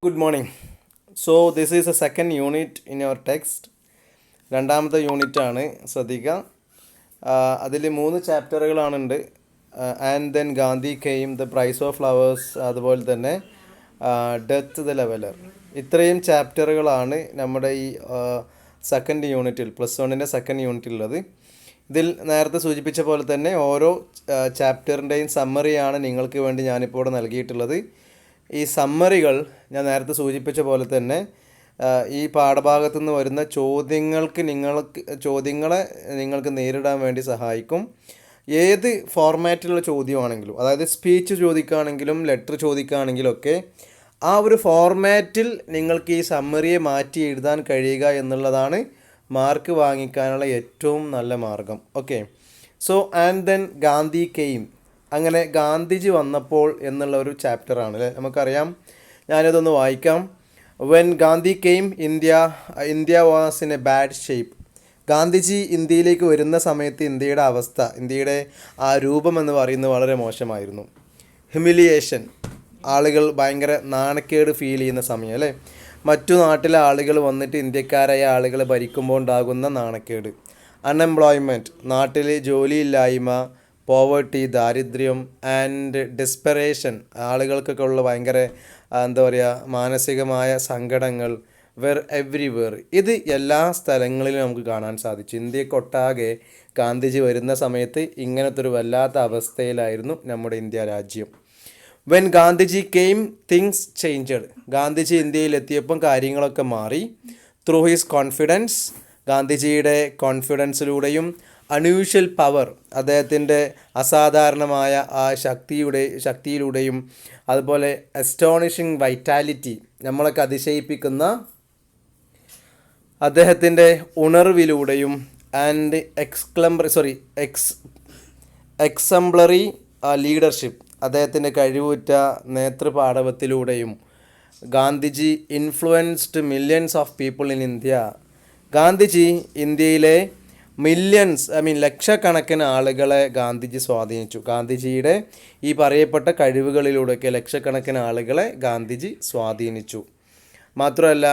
Good morning. So this is the second unit in your text. രണ്ടാമത്തെ unit ആണ് ശ്രദ്ധിക്കുക. അതിൽ 3 ചാപ്റ്ററുകളാണുണ്ട്. And then Gandhi came, the price of flowers, അതുപോലെ തന്നെ ഡെത്ത് ദ ലെവലർ. ഇത്രയും ചാപ്റ്ററുകളാണ് നമ്മുടെ ഈ സെക്കൻഡ് യൂണിറ്റിൽ, +1 സെക്കൻഡ് യൂണിറ്റിലുള്ളത്. ഇതിൽ നേരത്തെ സൂചിപ്പിച്ച പോലെ തന്നെ ഓരോ ചാപ്റ്ററിൻ്റെയും സമ്മറിയാണ് നിങ്ങൾക്ക് വേണ്ടി ഞാനിപ്പോൾ ഇവിടെ നൽകിയിട്ടുള്ളത്. ഈ സമ്മറികൾ ഞാൻ നേരത്തെ സൂചിപ്പിച്ച പോലെ തന്നെ ഈ പാഠഭാഗത്തു നിന്ന് വരുന്ന ചോദ്യങ്ങളെ നിങ്ങൾക്ക് നേരിടാൻ വേണ്ടി സഹായിക്കും. ഏത് ഫോർമാറ്റിലുള്ള ചോദ്യമാണെങ്കിലും, അതായത് സ്പീച്ച് ചോദിക്കുകയാണെങ്കിലും ലെറ്റർ ചോദിക്കുകയാണെങ്കിലും ഒക്കെ ആ ഒരു ഫോർമാറ്റിൽ നിങ്ങൾക്ക് ഈ സമ്മറിയെ മാറ്റി എഴുതാൻ കഴിയുക എന്നുള്ളതാണ് മാർക്ക് വാങ്ങിക്കാനുള്ള ഏറ്റവും നല്ല മാർഗം. Okay, so and then Gandhi came, അങ്ങനെ ഗാന്ധിജി വന്നപ്പോൾ എന്നുള്ള ഒരു ചാപ്റ്ററാണ് അല്ലേ. നമുക്കറിയാം, ഞാനിതൊന്ന് വായിക്കാം. When Gandhi came, India was in A bad shape. Gandhiji ഇന്ത്യയിലേക്ക് വരുന്ന സമയത്ത് ഇന്ത്യയുടെ അവസ്ഥ, ഇന്ത്യയുടെ ആ രൂപം എന്ന് പറയുന്നത് വളരെ മോശമായിരുന്നു. ഹ്യൂമിലിയേഷൻ, ആളുകൾ ഭയങ്കര നാണക്കേട് ഫീൽ ചെയ്യുന്ന സമയം അല്ലേ. മറ്റു നാട്ടിലെ ആളുകൾ വന്നിട്ട് ഇന്ത്യക്കാരായ ആളുകൾ ഭരിക്കുമ്പോൾ ഉണ്ടാകുന്ന നാണക്കേട്. അൺഎംപ്ലോയ്മെൻറ്റ്, നാട്ടിൽ ജോലിയില്ലായ്മ, പോവേർട്ടി, ദാരിദ്ര്യം, ആൻഡ് ഡെസ്പെറേഷൻ, ആളുകൾക്കൊക്കെ ഉള്ള ഭയങ്കര മാനസികമായ സങ്കടങ്ങൾ. എവ്രിവെയർ, ഇത് എല്ലാ സ്ഥലങ്ങളിലും നമുക്ക് കാണാൻ സാധിച്ചു. ഇന്ത്യക്കൊട്ടാകെ ഗാന്ധിജി വരുന്ന സമയത്ത് ഇങ്ങനത്തെ ഒരു വല്ലാത്ത അവസ്ഥയിലായിരുന്നു നമ്മുടെ ഇന്ത്യ രാജ്യം. When Gandhiji came, things changed. Gandhiji ഇന്ത്യയിലെത്തിയപ്പം കാര്യങ്ങളൊക്കെ മാറി. ത്രൂ ഹിസ് കോൺഫിഡൻസ്, ഗാന്ധിജിയുടെ കോൺഫിഡൻസിലൂടെയും അൺയൂഷ്വൽ പവർ, അദ്ദേഹത്തിൻ്റെ അസാധാരണമായ ആ ശക്തിയിലൂടെയും, അതുപോലെ അസ്റ്റോണിഷിങ് വൈറ്റാലിറ്റി, നമ്മളൊക്കെ അതിശയിപ്പിക്കുന്ന അദ്ദേഹത്തിൻ്റെ ഉണർവിലൂടെയും, ആൻഡ് എക്സംപ്ലറി ലീഡർഷിപ്പ്, അദ്ദേഹത്തിൻ്റെ കഴിവുറ്റ നേതൃപാടവത്തിലൂടെയും Gandhiji influenced millions of people in India. Gandhiji ഇന്ത്യയിലെ ലക്ഷക്കണക്കിന് ആളുകളെ ഗാന്ധിജി സ്വാധീനിച്ചു. ഗാന്ധിജിയുടെ ഈ പറയപ്പെട്ട കഴിവുകളിലൂടെയൊക്കെ ലക്ഷക്കണക്കിന് ആളുകളെ ഗാന്ധിജി സ്വാധീനിച്ചു. മാത്രമല്ല,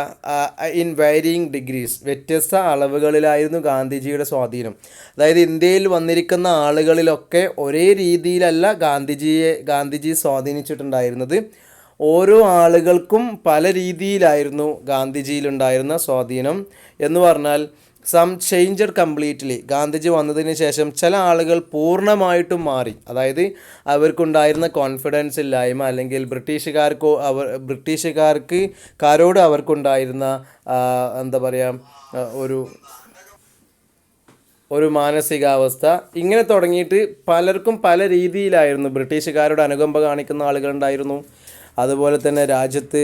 ഇൻ വാരിയിങ് ഡിഗ്രീസ്, വ്യത്യസ്ത അളവുകളിലായിരുന്നു ഗാന്ധിജിയുടെ സ്വാധീനം. അതായത് ഇന്ത്യയിൽ വന്നിരിക്കുന്ന ആളുകളിലൊക്കെ ഒരേ രീതിയിലല്ല ഗാന്ധിജി സ്വാധീനിച്ചിട്ടുണ്ടായിരുന്നത്. ഓരോ ആളുകൾക്കും പല രീതിയിലായിരുന്നു ഗാന്ധിജിയിലുണ്ടായിരുന്ന സ്വാധീനം. എന്ന് പറഞ്ഞാൽ സം ചേഞ്ചഡ് കംപ്ലീറ്റ്ലി. ഗാന്ധിജി വന്നതിന് ശേഷം ചില ആളുകൾ പൂർണ്ണമായിട്ടും മാറി. അതായത് അവർക്കുണ്ടായിരുന്ന കോൺഫിഡൻസ് ഇല്ലായ്മ, അല്ലെങ്കിൽ ബ്രിട്ടീഷുകാരോട് അവർക്കുണ്ടായിരുന്ന ഒരു മാനസികാവസ്ഥ, ഇങ്ങനെ തുടങ്ങിയിട്ട് പലർക്കും പല രീതിയിലായിരുന്നു. ബ്രിട്ടീഷുകാരോട് അനുകമ്പ കാണിക്കുന്ന ആളുകളുണ്ടായിരുന്നു. അതുപോലെ തന്നെ രാജ്യത്ത്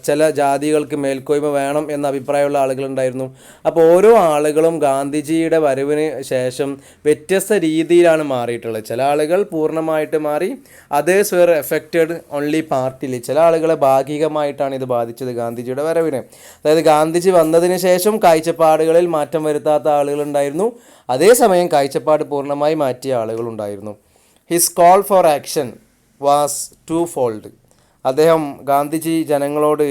ചില ജാതികൾക്ക് മേൽക്കോയ്മ വേണം എന്ന അഭിപ്രായമുള്ള ആളുകളുണ്ടായിരുന്നു. അപ്പോൾ ഓരോ ആളുകളും ഗാന്ധിജിയുടെ വരവിന് ശേഷം വ്യത്യസ്ത രീതിയിലാണ് മാറിയിട്ടുള്ളത്. ചില ആളുകൾ പൂർണ്ണമായിട്ട് മാറി, others were affected only partly. ചില ആളുകളെ ഭാഗികമായിട്ടാണ് ഇത് ബാധിച്ചത് ഗാന്ധിജിയുടെ വരവിന്. അതായത് ഗാന്ധിജി വന്നതിന് ശേഷം കാഴ്ചപ്പാടുകളിൽ മാറ്റം വരുത്താത്ത ആളുകളുണ്ടായിരുന്നു, അതേസമയം കാഴ്ചപ്പാട് പൂർണ്ണമായി മാറ്റിയ ആളുകളുണ്ടായിരുന്നു. His call for action was twofold. Gandhiji ജനങ്ങളോട്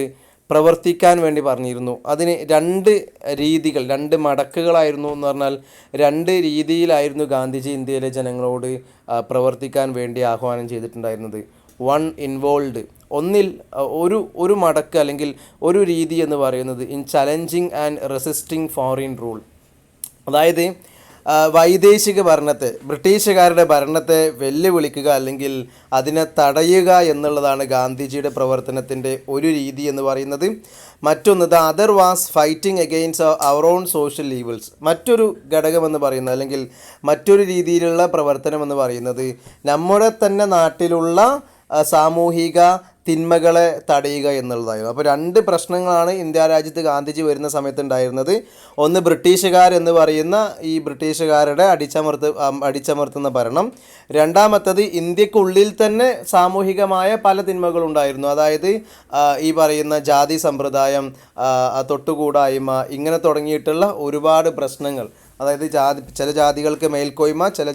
പ്രവർത്തിക്കാൻ വേണ്ടി പറഞ്ഞിരുന്നു. അതിന് 2 മടക്കുകളായിരുന്നു. എന്ന് പറഞ്ഞാൽ 2 രീതിയിലായിരുന്നു ഗാന്ധിജി ഇന്ത്യയിലെ ജനങ്ങളോട് പ്രവർത്തിക്കാൻ വേണ്ടി ആഹ്വാനം ചെയ്തിട്ടുണ്ടായിരുന്നത്. വൺ ഇൻവോൾവ്, ഒന്നിൽ ഒരു മടക്ക് അല്ലെങ്കിൽ ഒരു രീതി എന്ന് പറയുന്നത് in challenging and resisting foreign rule. അതായത് വൈദേശിക ഭരണത്തെ, ബ്രിട്ടീഷുകാരുടെ ഭരണത്തെ വെല്ലുവിളിക്കുക അല്ലെങ്കിൽ അതിനെ തടയുക എന്നുള്ളതാണ് ഗാന്ധിജിയുടെ പ്രവർത്തനത്തിൻ്റെ ഒരു രീതി എന്ന് പറയുന്നത്. മറ്റൊന്ന്, the other was fighting against our own social evils. മറ്റൊരു ഘടകമെന്ന് പറയുന്നത്, അല്ലെങ്കിൽ മറ്റൊരു രീതിയിലുള്ള പ്രവർത്തനം എന്ന് പറയുന്നത് നമ്മുടെ തന്നെ നാട്ടിലുള്ള സാമൂഹിക തിന്മകളെ തടയുക എന്നുള്ളതായിരുന്നു. അപ്പോൾ 2 പ്രശ്നങ്ങളാണ് ഇന്ത്യ രാജ്യത്ത് ഗാന്ധിജി വരുന്ന സമയത്ത് ഉണ്ടായിരുന്നത്. ഒന്ന്, ബ്രിട്ടീഷുകാരെന്ന് പറയുന്ന ഈ ബ്രിട്ടീഷുകാരുടെ അടിച്ചമർത്തുന്ന ഭരണം. രണ്ടാമത്തത്, ഇന്ത്യക്കുള്ളിൽ തന്നെ സാമൂഹികമായ പല തിന്മകളുണ്ടായിരുന്നു. അതായത് ഈ പറയുന്ന ജാതി സമ്പ്രദായം, തൊട്ടുകൂടായ്മ, ഇങ്ങനെ തുടങ്ങിയിട്ടുള്ള ഒരുപാട് പ്രശ്നങ്ങൾ. അതായത് ചില ജാതികൾക്ക് മേൽക്കോയ്മ, ചില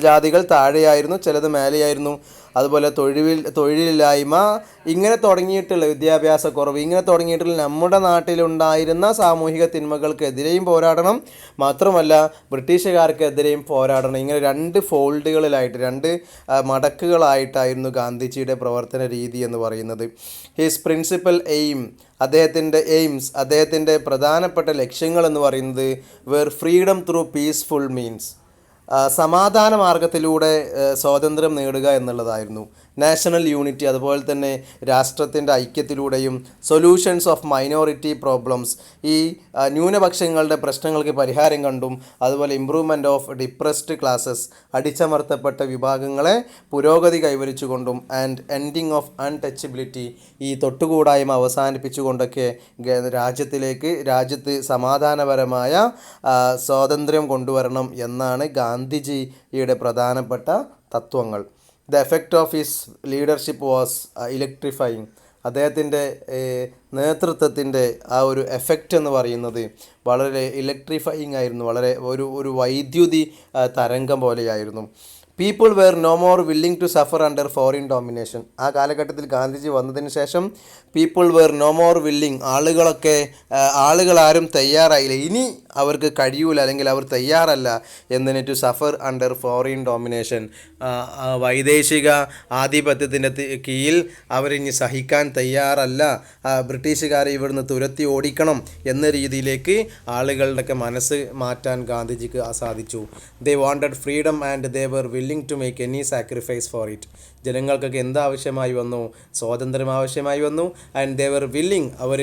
ജാതികൾ താഴെയായിരുന്നു, ചിലത് മേലെയായിരുന്നു. അതുപോലെ തൊഴിലില്ലായ്മ, ഇങ്ങനെ തുടങ്ങിയിട്ടുള്ള വിദ്യാഭ്യാസക്കുറവ്, ഇങ്ങനെ തുടങ്ങിയിട്ടുള്ള നമ്മുടെ നാട്ടിലുണ്ടായിരുന്ന സാമൂഹിക തിന്മകൾക്കെതിരെയും പോരാടണം, മാത്രമല്ല ബ്രിട്ടീഷുകാർക്കെതിരെയും പോരാടണം. ഇങ്ങനെ രണ്ട് ഫോൾഡുകളിലായിട്ട്, രണ്ട് മടക്കുകളായിട്ടായിരുന്നു ഗാന്ധിജിയുടെ പ്രവർത്തന രീതി എന്ന് പറയുന്നത്. ഹിസ് പ്രിൻസിപ്പൽ അദ്ദേഹത്തിൻ്റെ പ്രധാനപ്പെട്ട ലക്ഷ്യങ്ങൾ എന്ന് പറയുന്നത് ഫ്രീഡം ത്രൂ പീസ്ഫുൾ മീൻസ്, സമാധാന മാർഗത്തിലൂടെ സ്വാതന്ത്ര്യം നേടുക എന്നുള്ളതായിരുന്നു. നാഷണൽ യൂണിറ്റി, അതുപോലെ തന്നെ രാഷ്ട്രത്തിൻ്റെ ഐക്യത്തിലൂടെയും സൊല്യൂഷൻസ് ഓഫ് മൈനോറിറ്റി പ്രോബ്ലംസ്, ഈ ന്യൂനപക്ഷങ്ങളുടെ പ്രശ്നങ്ങൾക്ക് പരിഹാരം കണ്ടും, അതുപോലെ ഇംപ്രൂവ്മെൻറ്റ് ഓഫ് ഡിപ്രസ്ഡ് ക്ലാസ്സസ്, അടിച്ചമർത്തപ്പെട്ട വിഭാഗങ്ങളെ പുരോഗതി കൈവരിച്ചുകൊണ്ടും, ആൻഡ് എൻഡിങ് ഓഫ് അൺടച്ചബിലിറ്റി, ഈ തൊട്ടുകൂടായ്മ അവസാനിപ്പിച്ചുകൊണ്ടൊക്കെ രാജ്യത്ത് സമാധാനപരമായ സ്വാതന്ത്ര്യം കൊണ്ടുവരണം എന്നാണ് ഗാന്ധിജിയുടെ പ്രധാനപ്പെട്ട തത്വങ്ങൾ. The effect of his leadership was electrifying. അദ്ദേഹത്തിൻ്റെ നേതൃത്വത്തിൻ്റെ ആ ഒരു എഫക്റ്റ് എന്ന് പറയുന്നത് വളരെ ഇലക്ട്രിഫൈങ് ആയിരുന്നു, വളരെ ഒരു വൈദ്യുതി തരംഗം പോലെയായിരുന്നു. People were no more willing to suffer under foreign domination. ആ കാലഘട്ടത്തിൽ ഗാന്ധിജി വന്നതിന് ശേഷം people were no more willing, ആളുകളാരും തയ്യാറായില്ല, ഇനി അവർക്ക് കഴിയൂല, അല്ലെങ്കിൽ അവർ തയ്യാറല്ല എന്നതിന് to suffer under foreign domination, വൈദേശിക ആധിപത്യത്തിൻ്റെ കീഴിൽ അവരിനി സഹിക്കാൻ തയ്യാറല്ല, ബ്രിട്ടീഷുകാരെ ഇവിടുന്ന് തുരത്തി ഓടിക്കണം എന്ന രീതിയിലേക്ക് ആളുകളുടെയൊക്കെ മനസ്സ് മാറ്റാൻ ഗാന്ധിജിക്ക് സാധിച്ചു. They wanted freedom and they were willing to make any sacrifice for it. ജനങ്ങൾക്കൊക്കെ എന്താവശ്യമായി വന്നു? സ്വാതന്ത്ര്യം ആവശ്യമായി വന്നു. ആൻഡ് ദേ വർ വില്ലിംഗ്, അവർ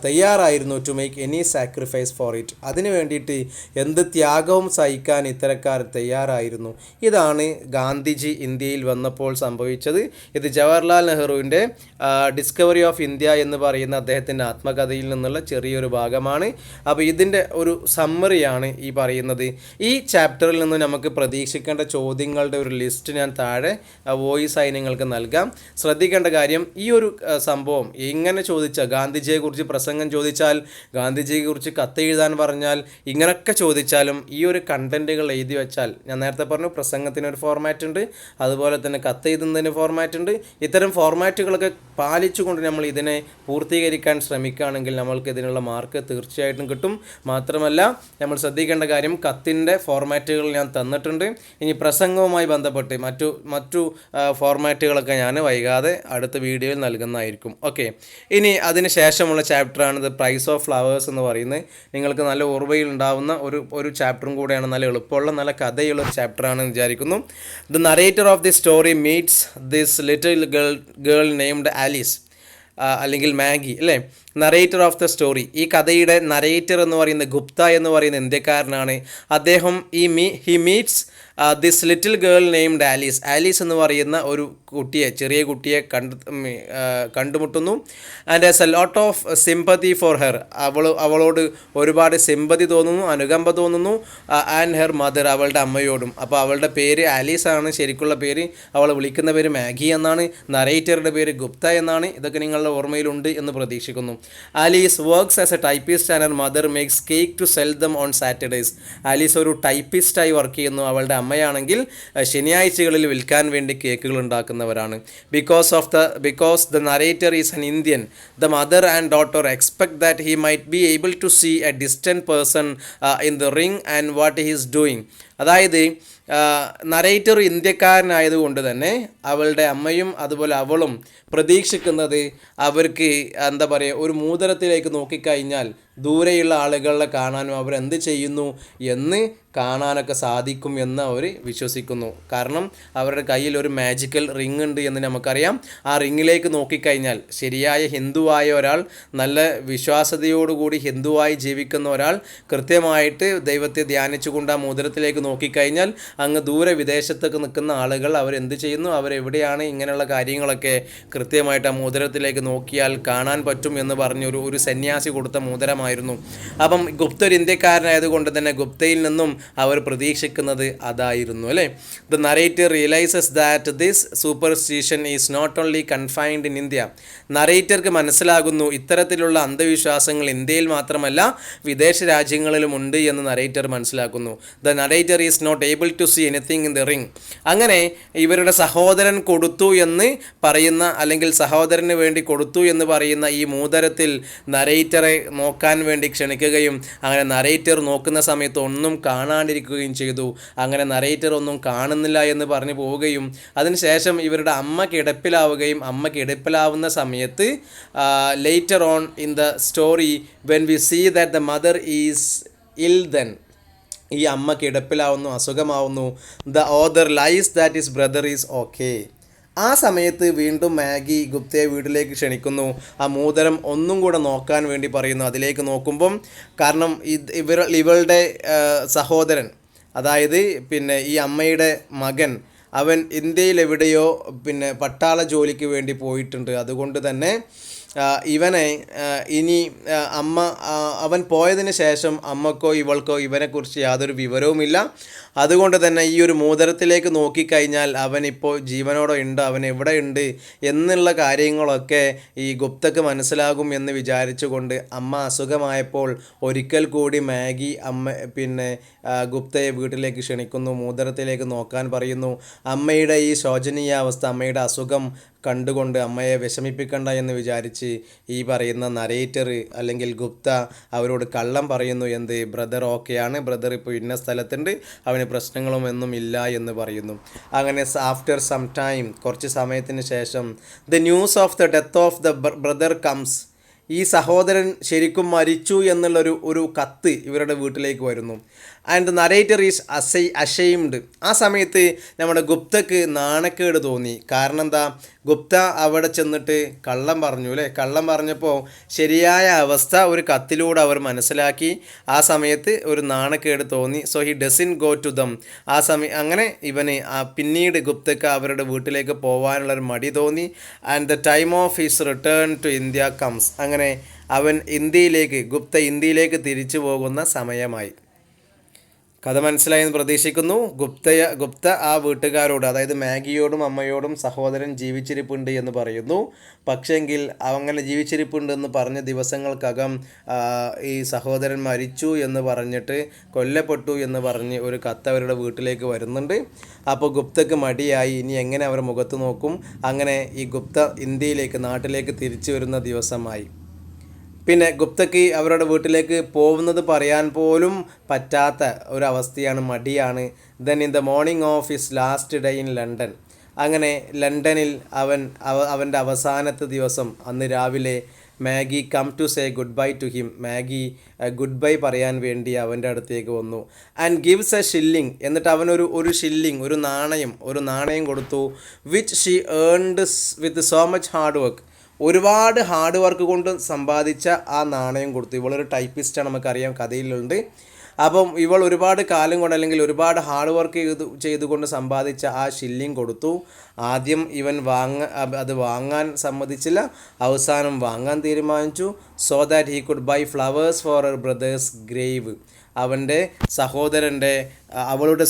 തയ്യാറായിരുന്നു to make any sacrifice for it, അതിനു വേണ്ടിയിട്ട് എന്ത് ത്യാഗവും സഹിക്കാൻ ഇത്തരക്കാർ തയ്യാറായിരുന്നു. ഇതാണ് ഗാന്ധിജി ഇന്ത്യയിൽ വന്നപ്പോൾ സംഭവിച്ചത്. ഇത് ജവഹർലാൽ നെഹ്റുവിൻ്റെ ഡിസ്കവറി ഓഫ് ഇന്ത്യ എന്ന് പറയുന്ന അദ്ദേഹത്തിൻ്റെ ആത്മകഥയിൽ നിന്നുള്ള ചെറിയൊരു ഭാഗമാണ്. അപ്പോൾ ഇതിൻ്റെ ഒരു സമ്മറിയാണ് ഈ പറയുന്നത്. ഈ ചാപ്റ്ററിൽ നിന്ന് നമുക്ക് പ്രതീക്ഷിക്കേണ്ട ചോദ്യങ്ങളുടെ ഒരു ലിസ്റ്റ് ഞാൻ താഴെ വോയിസ് ആയി നിങ്ങൾക്ക് നൽകാം. ശ്രദ്ധിക്കേണ്ട കാര്യം, ഈ ഒരു സംഭവം എങ്ങനെ ചോദിച്ചാൽ, ഗാന്ധിജിയെക്കുറിച്ച് പ്രസംഗം ചോദിച്ചാൽ, ഗാന്ധിജിയെക്കുറിച്ച് കത്ത് എഴുതാൻ പറഞ്ഞാൽ, ഇങ്ങനെയൊക്കെ ചോദിച്ചാലും ഈ ഒരു കണ്ടൻറ്റുകൾ എഴുതി വെച്ചാൽ, ഞാൻ നേരത്തെ പറഞ്ഞു പ്രസംഗത്തിനൊരു ഫോർമാറ്റ് ഉണ്ട്, അതുപോലെ തന്നെ കത്ത് എഴുതുന്നതിന് ഫോർമാറ്റ് ഉണ്ട്. ഇത്തരം ഫോർമാറ്റുകളൊക്കെ പാലിച്ചുകൊണ്ട് നമ്മൾ ഇതിനെ പൂർത്തീകരിക്കാൻ ശ്രമിക്കുകയാണെങ്കിൽ നമ്മൾക്ക് ഇതിനുള്ള മാർക്ക് തീർച്ചയായിട്ടും കിട്ടും. മാത്രമല്ല നമ്മൾ ശ്രദ്ധിക്കേണ്ട കാര്യം, കത്തിൻ്റെ ഫോർമാറ്റുകൾ ഞാൻ തന്നിട്ടുണ്ട്. ഇനി പ്രസംഗവുമായി ബന്ധപ്പെട്ട് മറ്റു ഫോർമാറ്റുകളൊക്കെ ഞാൻ വൈകാതെ അടുത്ത വീഡിയോയിൽ നൽകുന്നതായിരിക്കും. ഓക്കെ, ഇനി അതിന് ശേഷമുള്ള ചാപ്റ്ററാണ് ദ പ്രൈസ് ഓഫ് ഫ്ലവേഴ്സ് എന്ന് പറയുന്നത്. നിങ്ങൾക്ക് നല്ല ഓർമ്മയിൽ ഉണ്ടാവുന്ന ഒരു ചാപ്റ്ററും കൂടെയാണ്, നല്ല എളുപ്പമുള്ള നല്ല കഥയുള്ള ഒരു ചാപ്റ്ററാണെന്ന് വിചാരിക്കുന്നു. The narrator of the story meats this little girl named Alice, അല്ലെങ്കിൽ മാഗി അല്ലേ. നറേറ്റർ ഓഫ് ദ സ്റ്റോറി, ഈ കഥയുടെ നറേറ്റർ എന്ന് പറയുന്നത് ഗുപ്ത എന്ന് പറയുന്ന ഇന്ത്യക്കാരനാണ്. അദ്ദേഹം he meats this little girl named Alice, Alice എന്ന് പറയുന്ന ഒരു ചെറിയ കുട്ടിയെ കണ്ടുമുട്ടുന്നു. And has a lot of sympathy for her, അവളോട് ഒരുപാട് സിമ്പതി തോന്നുന്നു, അനുകമ്പ തോന്നുന്നു. ആൻഡ് ഹെർ മദർ, അവളുടെ അമ്മയോടും. അപ്പോൾ അവളുടെ പേര് ആലീസ് ആണ് ശരിക്കുള്ള പേര്, അവളെ വിളിക്കുന്ന പേര് മാഗി എന്നാണ്, നറേറ്ററുടെ പേര് ഗുപ്ത എന്നാണ്. ഇതൊക്കെ നിങ്ങളുടെ ഓർമ്മയിലുണ്ട് എന്ന് പ്രതീക്ഷിക്കുന്നു. Alice works as a typist and her mother makes cake to sell them on Saturdays. ആലീസ് ഒരു ടൈപ്പിസ്റ്റായി വർക്ക് ചെയ്യുന്നു, അവളുടെ അമ്മയാണെങ്കിൽ ശനിയാഴ്ചകളിൽ വിൽക്കാൻ വേണ്ടി കേക്കുകൾ ഉണ്ടാക്കുന്നവരാണ്. Because the narrator is an Indian, the mother and daughter expect that he might be able to see a distant person in the ring and what he is doing. അതായത് നറേറ്റർ ഇന്ത്യക്കാരനായതുകൊണ്ട് തന്നെ അവളുടെ അമ്മയും അതുപോലെ അവളും പ്രതീക്ഷിക്കുന്നത് അവർക്ക് എന്താ പറയുക, ഒരു മൂതരത്തിലേക്ക് നോക്കിക്കഴിഞ്ഞാൽ ദൂരെയുള്ള ആളുകളെ കാണാനും അവരെന്ത് ചെയ്യുന്നു എന്ന് കാണാനൊക്കെ സാധിക്കും എന്ന് അവർ വിശ്വസിക്കുന്നു. കാരണം അവരുടെ കയ്യിൽ ഒരു മാജിക്കൽ റിങ് ഉണ്ട് എന്ന് നമുക്കറിയാം. ആ റിങ്ങിലേക്ക് നോക്കിക്കഴിഞ്ഞാൽ ശരിയായ ഹിന്ദുവായ ഒരാൾ, നല്ല വിശ്വാസ്യതയോടുകൂടി ഹിന്ദുവായി ജീവിക്കുന്ന ഒരാൾ കൃത്യമായിട്ട് ദൈവത്തെ ധ്യാനിച്ചുകൊണ്ട് ആ മോതിരത്തിലേക്ക് നോക്കിക്കഴിഞ്ഞാൽ അങ്ങ് ദൂരെ വിദേശത്തൊക്കെ നിൽക്കുന്ന ആളുകൾ അവരെന്ത് ചെയ്യുന്നു, അവരെവിടെയാണ്, ഇങ്ങനെയുള്ള കാര്യങ്ങളൊക്കെ കൃത്യമായിട്ട് ആ മോതിരത്തിലേക്ക് നോക്കിയാൽ കാണാൻ പറ്റും എന്ന് പറഞ്ഞൊരു സന്യാസി കൊടുത്ത മോതിരമായി വ്യത്യാസമായിരുന്നു. അപ്പം ഗുപ്ത ഒരു ഇന്ത്യക്കാരനായതുകൊണ്ട് തന്നെ ഗുപ്തയിൽ നിന്നും അവർ പ്രതീക്ഷിക്കുന്നത് അതായിരുന്നു അല്ലേ. The narrator realizes that this superstition is not only confined in India. നറേറ്റർക്ക് മനസ്സിലാകുന്നു ഇത്തരത്തിലുള്ള അന്ധവിശ്വാസങ്ങൾ ഇന്ത്യയിൽ മാത്രമല്ല വിദേശ രാജ്യങ്ങളിലും ഉണ്ട് എന്ന് നറേറ്റർ മനസ്സിലാക്കുന്നു. The narrator is not able to see anything in the ring. അങ്ങനെ ഇവരുടെ സഹോദരൻ കൊടുത്തു എന്ന് പറയുന്ന, അല്ലെങ്കിൽ സഹോദരന് വേണ്ടി കൊടുത്തു എന്ന് പറയുന്ന ഈ മൂതരത്തിൽ നറേറ്ററെ നോക്കാൻ വേണ്ടി ക്ഷണിക്കുകയും അങ്ങനെ നറേറ്റർ നോക്കുന്ന സമയത്ത് ഒന്നും കാണാണ്ടിരിക്കുകയും ചെയ്തു. അങ്ങനെ നറേറ്റർ ഒന്നും കാണുന്നില്ല എന്ന് പറഞ്ഞു പോവുകയും അതിനുശേഷം ഇവരുടെ അമ്മ കിടപ്പിലാവുകയും അമ്മ കിടപ്പിലാവുന്ന സമയത്ത് later on in the story when we see that the mother is ill, then ഈ അമ്മ കിടപ്പിലാവുന്നു, അസുഖമാവുന്നു. The other lies that is brother is okay. ആ സമയത്ത് വീണ്ടും മാഗി ഗുപ്തയെ വീട്ടിലേക്ക് ക്ഷണിക്കുന്നു. ആ മൂതരം ഒന്നും കൂടെ നോക്കാൻ വേണ്ടി പറയുന്നു. അതിലേക്ക് നോക്കുമ്പം, കാരണം ഇവളുടെ സഹോദരൻ, അതായത് പിന്നെ ഈ അമ്മയുടെ മകൻ, അവൻ ഇന്ത്യയിൽ എവിടെയോ പിന്നെ പട്ടാള ജോലിക്ക് വേണ്ടി പോയിട്ടുണ്ട്. അതുകൊണ്ട് തന്നെ ഇവനെ ഇനി അവൻ പോയതിന് ശേഷം അമ്മക്കോ ഇവൾക്കോ ഇവനെക്കുറിച്ച് യാതൊരു വിവരവുമില്ല. അതുകൊണ്ട് തന്നെ ഈ ഒരു മൂതരത്തിലേക്ക് നോക്കിക്കഴിഞ്ഞാൽ അവനിപ്പോൾ ജീവനോടെ ഉണ്ട്, അവൻ എവിടെ ഉണ്ട് എന്നുള്ള കാര്യങ്ങളൊക്കെ ഈ ഗുപ്തക്ക് മനസ്സിലാകും എന്ന് വിചാരിച്ചുകൊണ്ട് അമ്മ അസുഖമായപ്പോൾ ഒരിക്കൽ കൂടി മാഗി പിന്നെ ഗുപ്തയെ വീട്ടിലേക്ക് ക്ഷണിക്കുന്നു, മൂതരത്തിലേക്ക് നോക്കാൻ പറയുന്നു. അമ്മയുടെ ഈ ശോചനീയാവസ്ഥ, അമ്മയുടെ അസുഖം കണ്ടുകൊണ്ട് അമ്മയെ വിഷമിപ്പിക്കണ്ട എന്ന് വിചാരിച്ച് ഈ പറയുന്ന നരേറ്റർ അല്ലെങ്കിൽ ഗുപ്ത അവരോട് കള്ളം പറയുന്നു. എന്ത്, ബ്രദർ ഓക്കെയാണ്, ബ്രദർ ഇപ്പോൾ ഇന്ന സ്ഥലത്തുണ്ട്, അവന് പ്രശ്നങ്ങളും ഒന്നും ഇല്ല എന്ന് പറയുന്നു. അങ്ങനെ ആഫ്റ്റർ സം ടൈം, കുറച്ച് സമയത്തിന് ശേഷം, the news of the death of the brother comes. ഈ സഹോദരൻ ശരിക്കും മരിച്ചു എന്നുള്ളൊരു കത്ത് ഇവരുടെ വീട്ടിലേക്ക് വരുന്നു. And narrator is ashamed. ആ സമയത്ത് നമ്മുടെ ഗുപ്തക്ക് നാണക്കേട് തോന്നി. കാരണം എന്താ, ഗുപ്ത അവിടെ ചെന്നിട്ട് കള്ളം പറഞ്ഞു അല്ലേ. കള്ളം പറഞ്ഞപ്പോൾ ശരിയായ അവസ്ഥ ഒരു കത്തിലൂടെ അവർ മനസ്സിലാക്കി. ആ സമയത്ത് ഒരു നാണക്കേട് തോന്നി. So he doesn't go to them. അങ്ങനെ ഇവന് പിന്നീട് ഗുപ്തക്ക് അവരുടെ വീട്ടിലേക്ക് പോകാനുള്ളൊരു മടി തോന്നി. And the time of his return to India comes. അങ്ങനെ അവൻ ഗുപ്ത ഇന്ത്യയിലേക്ക് തിരിച്ചു പോകുന്ന സമയമായി. കഥ മനസ്സിലായെന്ന് പ്രതീക്ഷിക്കുന്നു. ഗുപ്ത ആ വീട്ടുകാരോട്, അതായത് മാഗിയോടും അമ്മയോടും സഹോദരൻ ജീവിച്ചിരിപ്പുണ്ട് എന്ന് പറയുന്നു. പക്ഷേങ്കിൽ അങ്ങനെ ജീവിച്ചിരിപ്പുണ്ടെന്ന് പറഞ്ഞ ദിവസങ്ങൾക്കകം ഈ സഹോദരൻ മരിച്ചു എന്ന് പറഞ്ഞിട്ട്, കൊല്ലപ്പെട്ടു എന്ന് പറഞ്ഞ് ഒരു കത്ത് അവരുടെ വീട്ടിലേക്ക് വരുന്നുണ്ട്. അപ്പോൾ ഗുപ്തക്ക് മടിയായി, ഇനി എങ്ങനെ അവർ മുഖത്ത് നോക്കും. അങ്ങനെ ഈ ഗുപ്ത നാട്ടിലേക്ക് തിരിച്ചു വരുന്ന ദിവസമായി. പിന്നെ ഗുപ്തയ്ക്ക് അവരുടെ വീട്ടിലേക്ക് പോകുന്നത് പറയാൻ പോലും പറ്റാത്ത ഒരവസ്ഥയാണ്, മടിയാണ്. Then in the morning of his last day in London. അങ്ങനെ ലണ്ടനിൽ അവൻ്റെ അവസാനത്തെ ദിവസം, അന്ന് രാവിലെ Maggie come to say goodbye to him. Maggie goodbye പറയാൻ വേണ്ടി അവൻ്റെ അടുത്തേക്ക് വന്നു. And gives a shilling. എന്നിട്ട് അവനൊരു ഷില്ലിങ്, ഒരു നാണയം കൊടുത്തു. Which she earned with so much hard work. ഒരുപാട് ഹാർഡ് വർക്ക് കൊണ്ട് സമ്പാദിച്ച ആ നാണയം കൊടുത്തു. ഇവളൊരു ടൈപ്പിസ്റ്റാണ്, നമുക്കറിയാം, കഥയിലുണ്ട്. അപ്പം ഇവൾ ഒരുപാട് കാലം കൊണ്ട്, അല്ലെങ്കിൽ ഒരുപാട് ഹാർഡ് വർക്ക് ചെയ്തുകൊണ്ട് സമ്പാദിച്ച ആ ഷില്ലിങ് കൊടുത്തു. ആദ്യം ഇവൻ അത് വാങ്ങാൻ സമ്മതിച്ചില്ല, അവസാനം വാങ്ങാൻ തീരുമാനിച്ചു. So that he could buy flowers for her brother's grave. അവളുടെ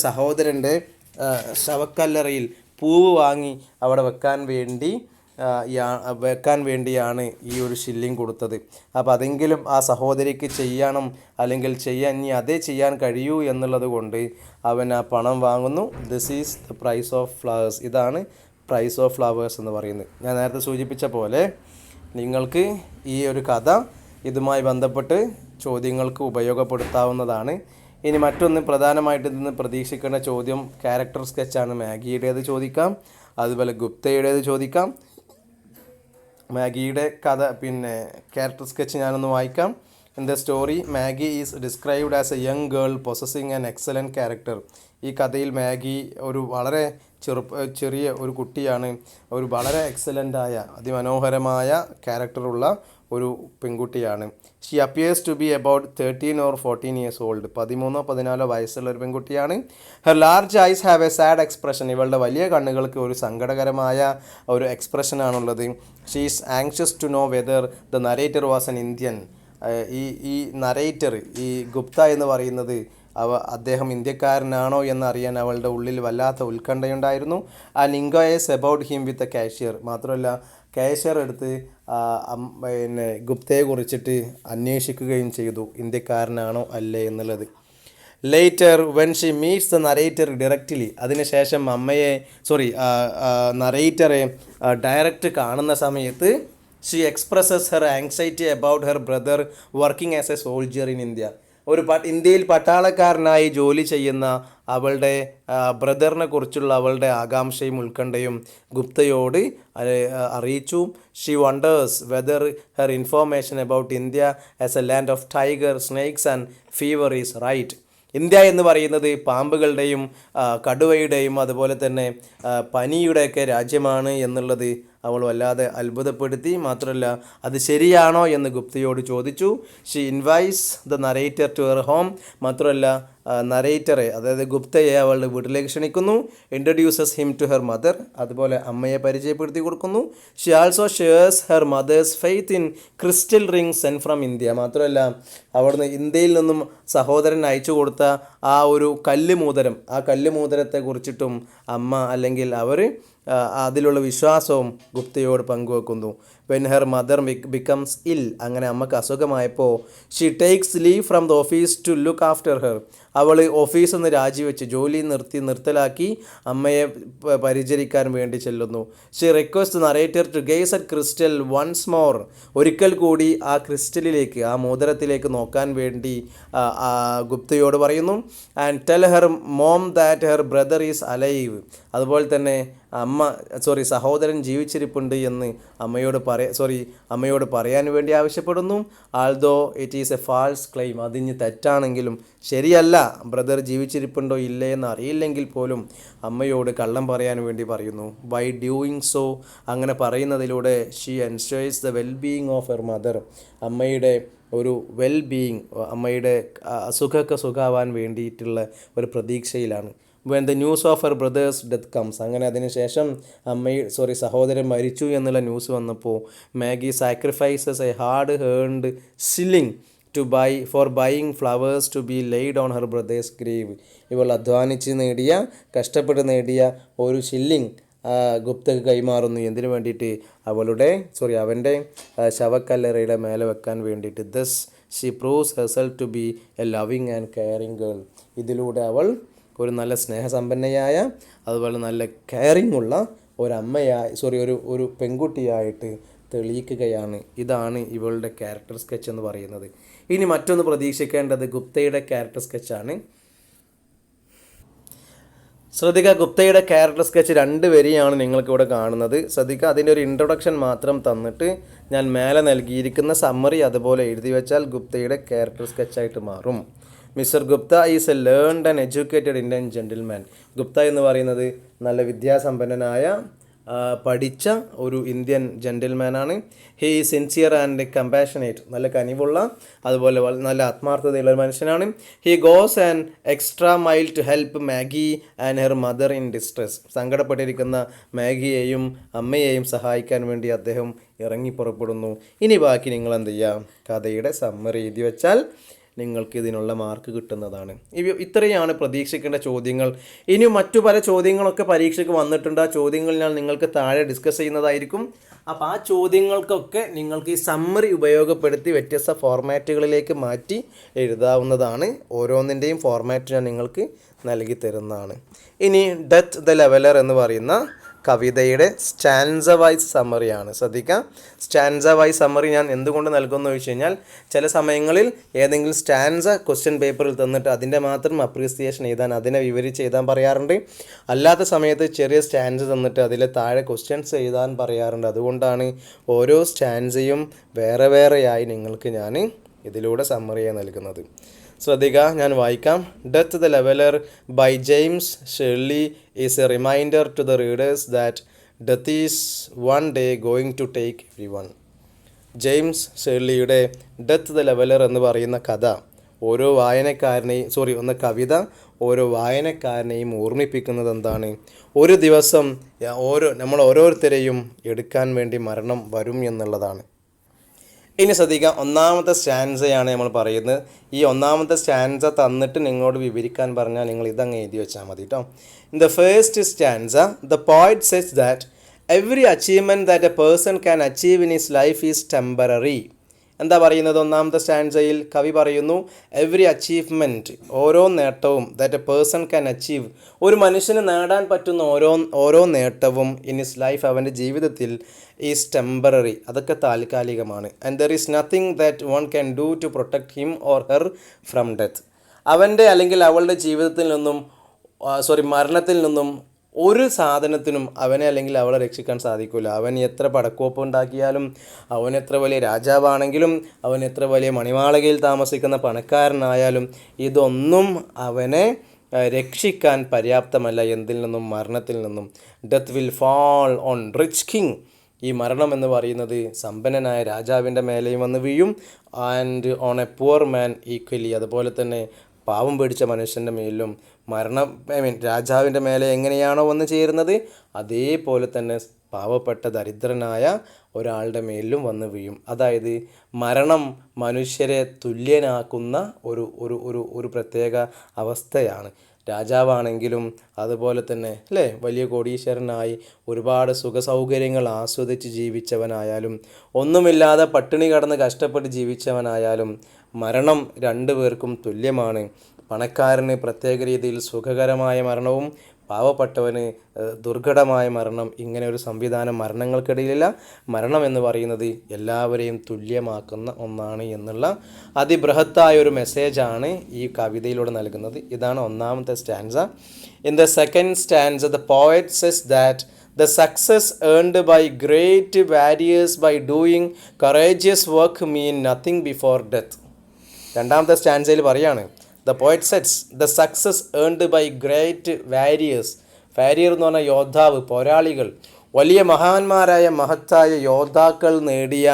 സഹോദരൻ്റെ ശവക്കല്ലറയിൽ പൂവ് വാങ്ങി അവിടെ വെക്കാൻ വേണ്ടിയാണ് ഈ ഒരു ഷില്ലിങ് കൊടുത്തത്. അപ്പോൾ അതെങ്കിലും ആ സഹോദരിക്ക് ചെയ്യണം, അല്ലെങ്കിൽ ഇനി അതേ ചെയ്യാൻ കഴിയൂ എന്നുള്ളത് കൊണ്ട് അവൻ ആ പണം വാങ്ങുന്നു. This is the price of flowers. ഇതാണ് പ്രൈസ് ഓഫ് ഫ്ലവേഴ്സ് എന്ന് പറയുന്നത്. ഞാൻ നേരത്തെ സൂചിപ്പിച്ച പോലെ നിങ്ങൾക്ക് ഈ ഒരു കഥ ഇതുമായി ബന്ധപ്പെട്ട് ചോദ്യങ്ങൾക്ക് ഉപയോഗപ്പെടുത്താവുന്നതാണ്. ഇനി മറ്റൊന്ന് പ്രധാനമായിട്ട് ഇന്ന് പ്രതീക്ഷിക്കേണ്ട ചോദ്യം ക്യാരക്ടർ സ്കെച്ചാണ്. മാഗിയുടേത് ചോദിക്കാം, അതുപോലെ ഗുപ്തയുടേത് ചോദിക്കാം. മാഗിയുടെ കഥ ക്യാരക്ടർ സ്കെച്ച് ഞാനൊന്ന് വായിക്കാം. In the story Maggi is described as A young girl possessing an excellent character. ഈ കഥയിൽ മാഗി ഒരു വളരെ ചെറിയ ഒരു കുട്ടിയാണ്, ഒരു വളരെ എക്സലൻ്റായ അതിമനോഹരമായ ക്യാരക്ടറുള്ള ഒരു പെൺകുട്ടിയാണ്. She appears to be about 13 or 14 years old. 13-14 വയസ്സുള്ള ഒരു പെൺകുട്ടിയാണ്. Her large eyes have a sad expression. ഇവളുടെ വലിയ കണ്ണുകൾക്ക് ഒരു സങ്കടകരമായ ഒരു എക്സ്പ്രഷനാണുള്ളത്. She is anxious to know whether the narrator was an Indian. ഈ ഈ നരേറ്റർ, ഈ ഗുപ്ത എന്ന് പറയുന്നത് അദ്ദേഹം ഇന്ത്യക്കാരനാണോ എന്നറിയാൻ അവളുടെ ഉള്ളിൽ വല്ലാത്ത ഉത്കണ്ഠയുണ്ടായിരുന്നു. And inquires about him with a cashier. മാത്രമല്ല കാഷ്യർ എടുത്ത് പിന്നെ ഗുപ്തയെ കുറിച്ചിട്ട് അന്വേഷിക്കുകയും ചെയ്തു, ഇന്ത്യക്കാരനാണോ അല്ലേ എന്നുള്ളത്. Later when she meets the narrator directly, അതിനുശേഷം നരേറ്ററെ ഡയറക്റ്റ് കാണുന്ന സമയത്ത് she expresses her anxiety about her brother working as a soldier in India. ഇന്ത്യയിൽ പട്ടാളക്കാരനായി ജോലി ചെയ്യുന്ന അവളുടെ ബ്രദറിനെ കുറിച്ചുള്ള അവളുടെ ആകാംക്ഷയും ഉത്കണ്ഠയും ഗുപ്തയോട് അറിയിച്ചു. She wonders whether her information about India as a land of tiger, snakes and fever is right. India എന്ന് പറയുന്നത് പാമ്പുകളുടെയും കടുവയുടെയും അതുപോലെ തന്നെ പനിയുടെയൊക്കെ രാജ്യമാണ് എന്നുള്ളത് അവൾ വല്ലാതെ അത്ഭുതപ്പെടുത്തി. മാത്രമല്ല അത് ശരിയാണോ എന്ന് ഗുപ്തയോട് ചോദിച്ചു. She invites the narrator to her home. മാത്രമല്ല നരേറ്ററെ, അതായത് ഗുപ്തയെ അവളുടെ വീട്ടിലേക്ക് ക്ഷണിക്കുന്നു. Introduces him to her mother, അതുപോലെ അമ്മയെ പരിചയപ്പെടുത്തി കൊടുക്കുന്നു. She also shares her mother's faith in crystal ring send from India. മാത്രമല്ല അവിടുന്ന് ഇന്ത്യയിൽ നിന്നും സഹോദരൻ അയച്ചു കൊടുത്ത ആ ഒരു കല്ലുമോതിരം, ആ കല്ലുമോതിരത്തെ കുറിച്ചിട്ടും അമ്മ അല്ലെങ്കിൽ അവർ അതിലുള്ള വിശ്വാസവും ഗുപ്തയോട് പങ്കുവെക്കുന്നു. When her mother becomes ill, അങ്ങനെ അമ്മക്ക് അസുഖമായപ്പോൾ she takes leave from the office to look after her. അവൾ ഓഫീസിൽ നിന്ന് രാജിവെച്ച് ജോലി നിർത്തലാക്കി അമ്മയെ പരിചരിക്കാൻ വേണ്ടി ചെല്ലുന്നു. She request narrator to gaze at crystal once more. ഒരിക്കൽ കൂടി ആ ക്രിസ്റ്റലിലേക്ക്, ആ മോതിരത്തിലേക്ക് നോക്കാൻ വേണ്ടി ഗുപ്തയോട് പറയുന്നു. And tell her mom that her brother is alive. അതുപോലെ തന്നെ സഹോദരൻ ജീവിച്ചിരിപ്പുണ്ട് എന്ന് അമ്മയോട് പറയാൻ വേണ്ടി ആവശ്യപ്പെടുന്നു. Although it is a false claim, അതിന് തെറ്റാണെങ്കിലും ശരിയല്ല, ബ്രദർ ജീവിച്ചിരിപ്പുണ്ടോ ഇല്ലേ എന്ന് അറിയില്ലെങ്കിൽ പോലും അമ്മയോട് കള്ളം പറയാൻ വേണ്ടി പറയുന്നു. ബൈ ഡൂയിങ് സോ, അങ്ങനെ പറയുന്നതിലൂടെ she ensures the well being of her mother. അമ്മയുടെ ഒരു വെൽ ബീയിങ്, അമ്മയുടെ സുഖാവാൻ വേണ്ടിയിട്ടുള്ള ഒരു പ്രതീക്ഷയിലാണ്. When the news of her brother's death comes, അങ്ങനെ അതിനുശേഷം സഹോദരൻ മരിച്ചു എന്നുള്ള ന്യൂസ് വന്നപ്പോൾ Maggie sacrifices a hard earned shilling for buying flowers to be laid on her brother's grave. ഇവൾ അധ്വാനിച്ച് കഷ്ടപ്പെട്ട് നേടിയ ഒരു ഷില്ലിംഗ് ഗുപ്തക്ക് കൈമാറുന്നു. എന്തിനു വേണ്ടിയിട്ട്? അവൻ്റെ ശവക്കല്ലറയുടെ മേലെ വെക്കാൻ വേണ്ടിയിട്ട്. Thus she proves herself to be a loving and caring girl. ഇതിലൂടെ അവൾ ഒരു നല്ല സ്നേഹസമ്പന്നയായ, അതുപോലെ നല്ല കെയറിങ് ഉള്ള ഒരു പെൺകുട്ടിയായിട്ട് തെളിയിക്കുകയാണ്. ഇതാണ് ഇവളുടെ ക്യാരക്ടർ സ്കെച്ച് എന്ന് പറയുന്നത്. ഇനി മറ്റൊന്ന് പ്രതീക്ഷിക്കേണ്ടത് ഗുപ്തയുടെ ക്യാരക്ടർ സ്കെച്ചാണ്. ശ്രദ്ധിക്കുക, ഗുപ്തയുടെ ക്യാരക്ടർ സ്കെച്ച് 2 വരിയാണ് നിങ്ങൾക്കിവിടെ കാണുന്നത്. ശ്രദ്ധിക്കുക, അതിൻ്റെ ഒരു ഇൻട്രൊഡക്ഷൻ മാത്രം തന്നിട്ട് ഞാൻ മേലെ നൽകിയിരിക്കുന്ന സമ്മറി അതുപോലെ എഴുതി വെച്ചാൽ ഗുപ്തയുടെ ക്യാരക്ടർ സ്കെച്ചായിട്ട് മാറും. Mister Gupta is a learned and educated Indian gentleman. Gupta എന്ന് പറയുന്നത് നല്ല വിദ്യാസമ്പന്നനായ പഠിച്ച ഒരു ഇന്ത്യൻ ജെൻറ്റിൽമാനാണ്. ഹീ സിൻസിയർ ആൻഡ് കമ്പാഷനേറ്റ്, നല്ല കനിവുള്ള അതുപോലെ നല്ല ആത്മാർത്ഥതയുള്ള ഒരു മനുഷ്യനാണ്. He goes and extra mile to help Maggie and her mother in distress. സങ്കടപ്പെട്ടിരിക്കുന്ന മാഗിയെയും അമ്മയെയും സഹായിക്കാൻ വേണ്ടി അദ്ദേഹം ഇറങ്ങി പുറപ്പെടുന്നു. ഇനി ബാക്കി നിങ്ങൾ എന്ത് ചെയ്യുക? കഥയുടെ സമ്മറി എഴുതി വെച്ചാൽ നിങ്ങൾക്ക് ഇതിനുള്ള മാർക്ക് കിട്ടുന്നതാണ്. ഇത്രയാണ് പ്രതീക്ഷിക്കേണ്ട ചോദ്യങ്ങൾ. ഇനി മറ്റു പല ചോദ്യങ്ങളൊക്കെ പരീക്ഷയ്ക്ക് വന്നിട്ടുണ്ട്. ആ ചോദ്യങ്ങൾ ഞാൻ നിങ്ങൾക്ക് താഴെ ഡിസ്കസ് ചെയ്യുന്നതായിരിക്കും. അപ്പോൾ ആ ചോദ്യങ്ങൾക്കൊക്കെ നിങ്ങൾക്ക് ഈ സമ്മറി ഉപയോഗപ്പെടുത്തി വ്യത്യസ്ത ഫോർമാറ്റുകളിലേക്ക് മാറ്റി എഴുതാവുന്നതാണ്. ഓരോന്നിൻ്റെയും ഫോർമാറ്റ് ഞാൻ നിങ്ങൾക്ക് നൽകി തരുന്നതാണ്. ഇനി ഡെത്ത് ദ ലെവലർ എന്ന് പറയുന്ന കവിതയുടെ സ്റ്റാൻസ വൈസ് സമ്മറിയാണ്. ശ്രദ്ധിക്കാം, സ്റ്റാൻസ വൈസ് സമ്മറി ഞാൻ എന്തുകൊണ്ട് നൽകുമെന്ന് ചോദിച്ചു കഴിഞ്ഞാൽ, ചില സമയങ്ങളിൽ ഏതെങ്കിലും സ്റ്റാൻസ ക്വസ്റ്റ്യൻ പേപ്പറിൽ തന്നിട്ട് അതിൻ്റെ മാത്രം അപ്രീസിയേഷൻ എഴുതാൻ, അതിനെ വിവരിച്ച് എഴുതാൻ പറയാറുണ്ട്. അല്ലാത്ത സമയത്ത് ചെറിയ സ്റ്റാൻസ് തന്നിട്ട് അതിലെ താഴെ ക്വസ്റ്റ്യൻസ് എഴുതാൻ പറയാറുണ്ട്. അതുകൊണ്ടാണ് ഓരോ സ്റ്റാൻസയും വേറെ വേറെയായി നിങ്ങൾക്ക് ഞാൻ ഇതിലൂടെ സമ്മറിയായി നൽകുന്നത്. ശ്രദ്ധിക്കുക, ഞാൻ വായിക്കാം. Death the leveller by James Shirley is a reminder to the readers that death is one day going to take everyone. James ഷെർലിയുടെ ഡെത്ത് ദ ലെവലർ എന്ന് പറയുന്ന കഥ ഓരോ കവിത ഓരോ വായനക്കാരനെയും ഓർമ്മിപ്പിക്കുന്നത് എന്താണ്? ഒരു ദിവസം നമ്മൾ ഓരോരുത്തരെയും എടുക്കാൻ വേണ്ടി മരണം വരും എന്നുള്ളതാണ്. ഇനി ശ്രദ്ധിക്കാം, ഒന്നാമത്തെ സ്റ്റാൻസയാണ് നമ്മൾ പറയുന്നത്. ഈ ഒന്നാമത്തെ സ്റ്റാൻസ തന്നിട്ട് നിങ്ങളോട് വിവരിക്കാൻ പറഞ്ഞാൽ നിങ്ങൾ ഇതങ്ങ് എഴുതി വെച്ചാൽ മതി കേട്ടോ. In the first stanza the poet cess that every achievement that A person can achieve in his life is temporary. എന്താ പറയുന്നത്? ഒന്നാമത്തെ സ്റ്റാൻസയിൽ കവി പറയുന്നു, എവറി അച്ചീവ്മെൻറ്റ്, ഓരോ നേട്ടവും, that A person can achieve, ഒരു മനുഷ്യന് നേടാൻ പറ്റുന്ന ഓരോ നേട്ടവും ഇൻ ഹിസ് ലൈഫ്, അവൻ്റെ ജീവിതത്തിൽ, ഈസ് ടെമ്പററി, അതൊക്കെ താൽക്കാലികമാണ്. And there is nothing that one can do to protect him or her from death. അവൻ്റെ അല്ലെങ്കിൽ അവളുടെ ജീവിതത്തിൽ നിന്നും മരണത്തിൽ നിന്നും ഒരു സാധനത്തിനും അവനെ അല്ലെങ്കിൽ അവളെ രക്ഷിക്കാൻ സാധിക്കില്ല. അവൻ എത്ര പടക്കോപ്പ് ഉണ്ടാക്കിയാലും, അവൻ എത്ര വലിയ രാജാവാണെങ്കിലും, അവൻ എത്ര വലിയ മണിമാളികയിൽ താമസിക്കുന്ന പണക്കാരനായാലും, ഇതൊന്നും അവനെ രക്ഷിക്കാൻ പര്യാപ്തമല്ല. എന്തിൽ നിന്നും? മരണത്തിൽ നിന്നും. Death will fall on rich king. ഈ മരണം എന്ന് പറയുന്നത് സമ്പന്നനായ രാജാവിൻ്റെ മേലെയും വന്ന് വീഴും. And on A poor man equally. അതുപോലെ തന്നെ പാവം പിടിച്ച മനുഷ്യൻ്റെ മേലും മരണം, രാജാവിൻ്റെ മേലെ എങ്ങനെയാണോ വന്ന് ചേരുന്നത്, അതേപോലെ തന്നെ പാവപ്പെട്ട ദരിദ്രനായ ഒരാളുടെ മേലും വന്ന് വീഴും. അതായത് മരണം മനുഷ്യരെ തുല്യനാക്കുന്ന ഒരു ഒരു ഒരു ഒരു പ്രത്യേക അവസ്ഥയാണ്. രാജാവാണെങ്കിലും അതുപോലെ തന്നെ അല്ലേ, വലിയ കോടീശ്വരനായി ഒരുപാട് സുഖസൗകര്യങ്ങൾ ആസ്വദിച്ച് ജീവിച്ചവനായാലും, ഒന്നുമില്ലാതെ പട്ടിണി കടന്ന് കഷ്ടപ്പെട്ട് ജീവിച്ചവനായാലും, മരണം രണ്ടു പേർക്കും തുല്യമാണ്. പണക്കാരന് പ്രത്യേക രീതിയിൽ സുഖകരമായ മരണവും പാവപ്പെട്ടവന് ദുർഘടമായ മരണം, ഇങ്ങനെ ഒരു സംവിധാനം മരണങ്ങൾക്കിടയിലില്ല. മരണം എന്ന് പറയുന്നത് എല്ലാവരെയും തുല്യമാക്കുന്ന ഒന്നാണ് എന്നുള്ള അതിബൃഹത്തായ ഒരു മെസ്സേജാണ് ഈ കവിതയിലൂടെ നൽകുന്നത്. ഇതാണ് ഒന്നാമത്തെ stanza. In the second stanza the poet cess that the success earned by great warriors by doing courageous work mean nothing before death. രണ്ടാമത്തെ സ്റ്റാൻസയിൽ പറയാണ്, the poet sets the success earned by great warriors. Warrior എന്ന് പറഞ്ഞാൽ യോദ്ധാവ്, പോരാളികൾ, വലിയ മഹാന്മാരായ മഹത്തായ യോദ്ധാക്കൾ നേടിയ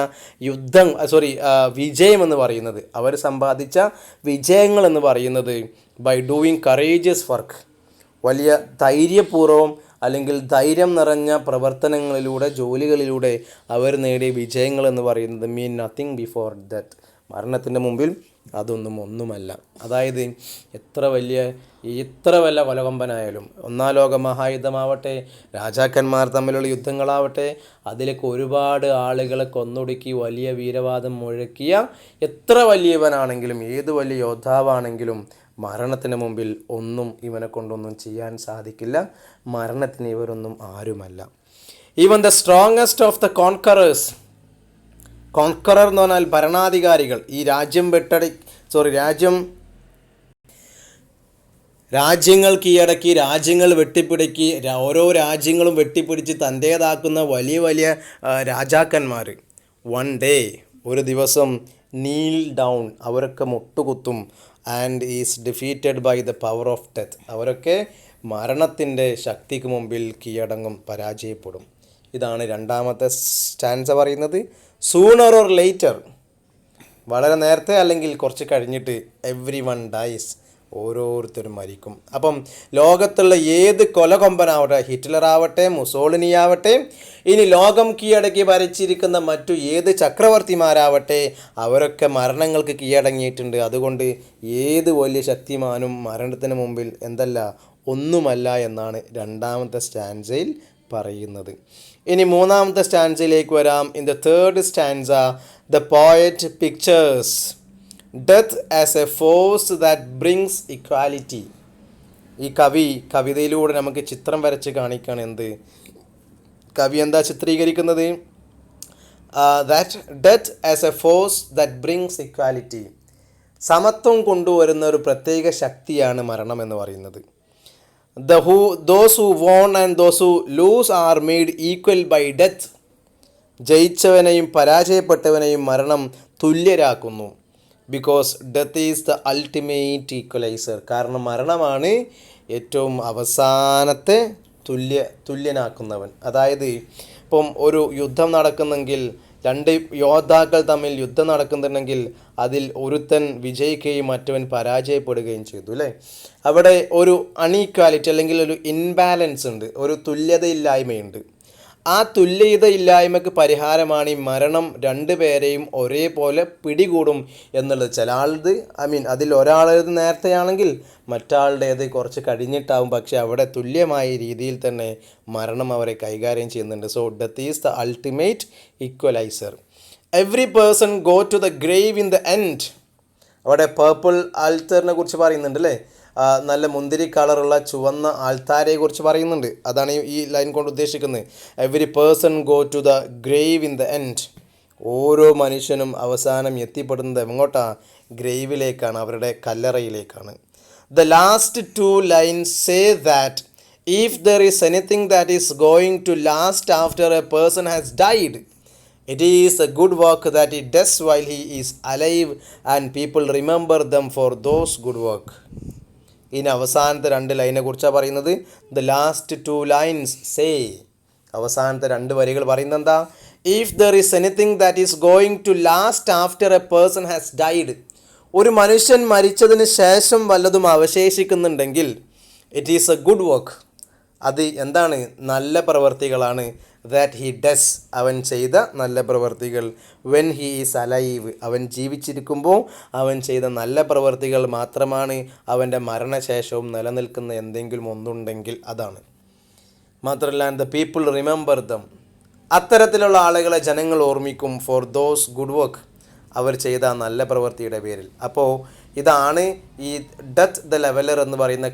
വിജയം എന്ന് പറയുന്നത്, അവർ സമ്പാദിച്ച വിജയങ്ങൾ എന്ന് പറയുന്നത് ബൈ ഡൂയിങ് കറേജിയസ് വർക്ക്, വലിയ ധൈര്യപൂർവ്വം അല്ലെങ്കിൽ ധൈര്യം നിറഞ്ഞ പ്രവർത്തനങ്ങളിലൂടെ, ജോലികളിലൂടെ അവർ നേടിയ വിജയങ്ങൾ എന്ന് പറയുന്നത് മീൻ നത്തിങ് ബിഫോർ ഡെത്ത്. മരണത്തിൻ്റെ മുമ്പിൽ ഒന്നുമല്ല. അതായത് എത്ര വല്ല കൊലകൊമ്പനായാലും, ഒന്നാം ലോക മഹായുദ്ധമാവട്ടെ, രാജാക്കന്മാർ തമ്മിലുള്ള യുദ്ധങ്ങളാവട്ടെ, അതിലേക്ക് ഒരുപാട് ആളുകളെ കൊന്നൊടുക്കി വലിയ വീരവാദം മുഴക്കിയ എത്ര വലിയവനാണെങ്കിലും, ഏത് വലിയ യോദ്ധാവാണെങ്കിലും, മരണത്തിന് മുമ്പിൽ ഇവനെ കൊണ്ടൊന്നും ചെയ്യാൻ സാധിക്കില്ല. മരണത്തിന് ഇവരൊന്നും ആരുമല്ല. Even the strongest of the conquerors, conqueror എന്ന് പറഞ്ഞാൽ ഭരണാധികാരികൾ, ഈ രാജ്യങ്ങൾ കീഴടക്കി, രാജ്യങ്ങൾ വെട്ടിപ്പിടുക്കി, ഓരോ രാജ്യങ്ങളും വെട്ടിപ്പിടിച്ച് തൻ്റേതാക്കുന്ന വലിയ വലിയ രാജാക്കന്മാർ, വൺ ഡേ, ഒരു ദിവസം, നീൽ ഡൗൺ, അവരൊക്കെ മുട്ടുകുത്തും, and is defeated by the power of death, അവരൊക്കെ മരണത്തിൻ്റെ ശക്തിക്ക് മുമ്പിൽ കീഴടങ്ങും, പരാജയപ്പെടും. ഇതാണ് രണ്ടാമത്തെ സ്റ്റാൻസ പറയുന്നത്. സൂണർ ഓർ ലേറ്റർ, വളരെ നേരത്തെ അല്ലെങ്കിൽ കുറച്ച് കഴിഞ്ഞിട്ട്, എവ്രി വൺ ഡൈസ്, ഓരോരുത്തരും മരിക്കും. അപ്പം ലോകത്തുള്ള ഏത് കൊലകൊമ്പനാവട്ടെ, ഹിറ്റ്ലർ ആവട്ടെ, മുസോളിനി ആവട്ടെ, ഇനി ലോകം കീഴടക്കി ഭരിച്ചിരിക്കുന്ന മറ്റു ഏത് ചക്രവർത്തിമാരാവട്ടെ, അവരൊക്കെ മരണങ്ങൾക്ക് കീഴടങ്ങിയിട്ടുണ്ട്. അതുകൊണ്ട് ഏത് വലിയ ശക്തിമാനും മരണത്തിന് മുമ്പിൽ ഒന്നുമല്ല എന്നാണ് രണ്ടാമത്തെ സ്റ്റാൻസയിൽ പറയുന്നത്. ഇനി മൂന്നാമത്തെ സ്റ്റാൻസയിലേക്ക് വരാം. In the third stanza the poet pictures death as A force that brings equality. ഈ കവിതയിലൂടെ നമുക്ക് ചിത്രം വരച്ച് കാണിക്കുകയാണ്. കവി എന്താ ചിത്രീകരിക്കുന്നത്? That death as A force that brings equality, സമത്വം കൊണ്ടുവരുന്ന ഒരു പ്രത്യേക ശക്തിയാണ് മരണം എന്ന് പറയുന്നത്. those who won and those who lose are made equal by death. ജയിച്ചവനെയും പരാജയപ്പെട്ടവനെയും മരണം തുല്യരാക്കുന്നു. Because death is the ultimate equaliser. കാരണം മരണമാണ് ഏറ്റവും അവസാനത്തെ തുല്യനാക്കുന്നവൻ. അതായത് ഇപ്പം ഒരു യുദ്ധം നടക്കുന്നെങ്കിൽ, രണ്ട് യോദ്ധാക്കൾ തമ്മിൽ യുദ്ധം നടക്കുന്നുണ്ടെങ്കിൽ അതിൽ ഒരുത്തൻ വിജയിക്കുകയും മറ്റവൻ പരാജയപ്പെടുകയും ചെയ്തു അല്ലേ. അവിടെ ഒരു അൺഈക്വാലിറ്റി അല്ലെങ്കിൽ ഒരു ഇൻബാലൻസ് ഉണ്ട്, ഒരു തുല്യതയില്ലായ്മയുണ്ട്. ആ തുല്യതയില്ലായ്മയ്ക്ക് പരിഹാരമാണ് ഈ മരണം രണ്ടുപേരെയും ഒരേപോലെ പിടികൂടും എന്നുള്ളത്. ചില ആളത് അതിൽ ഒരാളത് നേരത്തെയാണെങ്കിൽ മറ്റാളുടേത് കുറച്ച് കഴിഞ്ഞിട്ടാവും, പക്ഷെ അവിടെ തുല്യമായ രീതിയിൽ തന്നെ മരണം അവരെ കൈകാര്യം ചെയ്യുന്നുണ്ട്. So death is the ultimate equaliser. Every person go to the grave in the end. അവിടെ പേർപ്പിൾ ആൾത്തറിനെ കുറിച്ച് പറയുന്നുണ്ട് അല്ലേ, നല്ല മുന്തിരി കളറുള്ള ചുവന്ന ആൾത്താരയെ കുറിച്ച് പറയുന്നുണ്ട്. അതാണ് ഈ ലൈൻ കൊണ്ട് ഉദ്ദേശിക്കുന്നത്. Every person go to the grave in the end. ഓരോ മനുഷ്യനും അവസാനം എത്തിപ്പെടുന്നത് എങ്ങോട്ടാ? ഗ്രേവിലേക്കാണ്, അവരുടെ കല്ലറയിലേക്കാണ്. The last two lines say that if there is anything that is going to last after a person has died, it is a good work that he does while he is alive and people remember them for those good work. ഇനി അവസാനത്തെ 2 ലൈനെ കുറിച്ചാണ് പറയുന്നത്. The last 2 lines say, അവസാനത്തെ 2 വരികൾ പറയുന്നത് എന്താ? If there is anything that is going to last after a person has died, ഒരു മനുഷ്യൻ മരിച്ചതിന് ശേഷം വല്ലതും അവശേഷിക്കുന്നുണ്ടെങ്കിൽ it is a good work, അത് എന്താണ്? നല്ല പ്രവർത്തികളാണ്. ദാറ്റ് ഹി ഡസ്, അവൻ ചെയ്ത നല്ല പ്രവർത്തികൾ. വെൻ ഹി ഈസ് അലൈവ്, അവൻ ജീവിച്ചിരിക്കുമ്പോൾ അവൻ ചെയ്ത നല്ല പ്രവർത്തികൾ മാത്രമാണ് അവൻ്റെ മരണശേഷവും നിലനിൽക്കുന്ന എന്തെങ്കിലും ഒന്നുണ്ടെങ്കിൽ അതാണ്. മാത്രമല്ല ദ പീപ്പിൾ റിമെമ്പർ ദം, അത്തരത്തിലുള്ള ആളുകളെ ജനങ്ങൾ ഓർമ്മിക്കും. ഫോർ ദോസ് ഗുഡ് വർക്ക്, അവർ ചെയ്ത നല്ല പ്രവൃത്തിയുടെ പേരിൽ. അപ്പോൾ ഇതാണ് ഈ ഡെത്ത് ദ ലെവലർ എന്ന് പറയുന്ന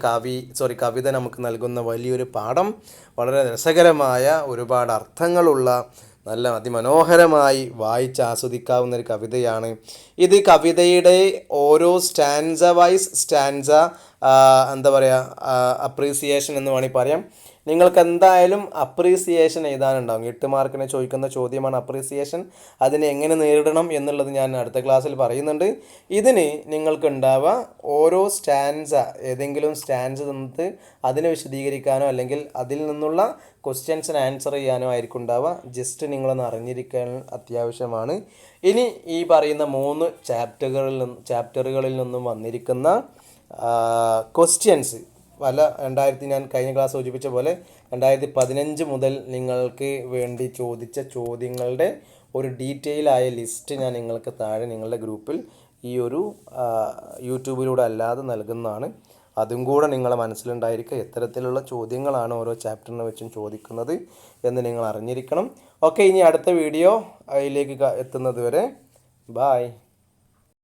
കവിത നമുക്ക് നൽകുന്ന വലിയൊരു പാഠം. വളരെ രസകരമായ, ഒരുപാട് അർത്ഥങ്ങളുള്ള, നല്ല അതിമനോഹരമായി വായിച്ച് ആസ്വദിക്കാവുന്ന ഒരു കവിതയാണ് ഇത്. കവിതയുടെ ഓരോ സ്റ്റാൻസ വൈസ് സ്റ്റാൻസ എന്താ പറയുക, അപ്രീസിയേഷൻ എന്ന് വേണമെങ്കിൽ പറയാം. നിങ്ങൾക്ക് എന്തായാലും അപ്രീസിയേഷൻ എഴുതാനുണ്ടാകും. 8 മാർക്കിന് ചോദിക്കുന്ന ചോദ്യമാണ് അപ്രീസിയേഷൻ. അതിനെ എങ്ങനെ നേരിടണം എന്നുള്ളത് ഞാൻ അടുത്ത ക്ലാസ്സിൽ പറയുന്നുണ്ട്. ഇതിന് നിങ്ങൾക്ക് ഉണ്ടാവുക ഓരോ സ്റ്റാൻസ, ഏതെങ്കിലും സ്റ്റാൻസ് തന്നിട്ട് അതിനെ വിശദീകരിക്കാനോ അല്ലെങ്കിൽ അതിൽ നിന്നുള്ള ക്വസ്റ്റ്യൻസിന് ആൻസർ ചെയ്യാനോ ആയിരിക്കും ഉണ്ടാവുക. ജസ്റ്റ് നിങ്ങളൊന്ന് അറിഞ്ഞിരിക്കാൻ അത്യാവശ്യമാണ്. ഇനി ഈ പറയുന്ന 3 ചാപ്റ്ററുകളിൽ നിന്നും വന്നിരിക്കുന്ന ക്വസ്റ്റ്യൻസ് ഞാൻ കഴിഞ്ഞ ക്ലാസ് സൂചിപ്പിച്ച പോലെ 2015 മുതൽ നിങ്ങൾക്ക് വേണ്ടി ചോദിച്ച ചോദ്യങ്ങളുടെ ഒരു ഡീറ്റെയിൽ ആയ ലിസ്റ്റ് ഞാൻ നിങ്ങൾക്ക് താഴെ നിങ്ങളുടെ ഗ്രൂപ്പിൽ ഈ ഒരു യൂട്യൂബിലൂടെ അല്ലാതെ നൽകുന്നതാണ്. അതും കൂടെ നിങ്ങളെ മനസ്സിലുണ്ടായിരിക്കുക. എത്തരത്തിലുള്ള ചോദ്യങ്ങളാണ് ഓരോ ചാപ്റ്ററിനെ വെച്ചും ചോദിക്കുന്നത് എന്ന് നിങ്ങൾ അറിഞ്ഞിരിക്കണം. ഓക്കെ, ഇനി അടുത്ത വീഡിയോ അതിലേക്ക് എത്തുന്നത് വരെ ബായ്.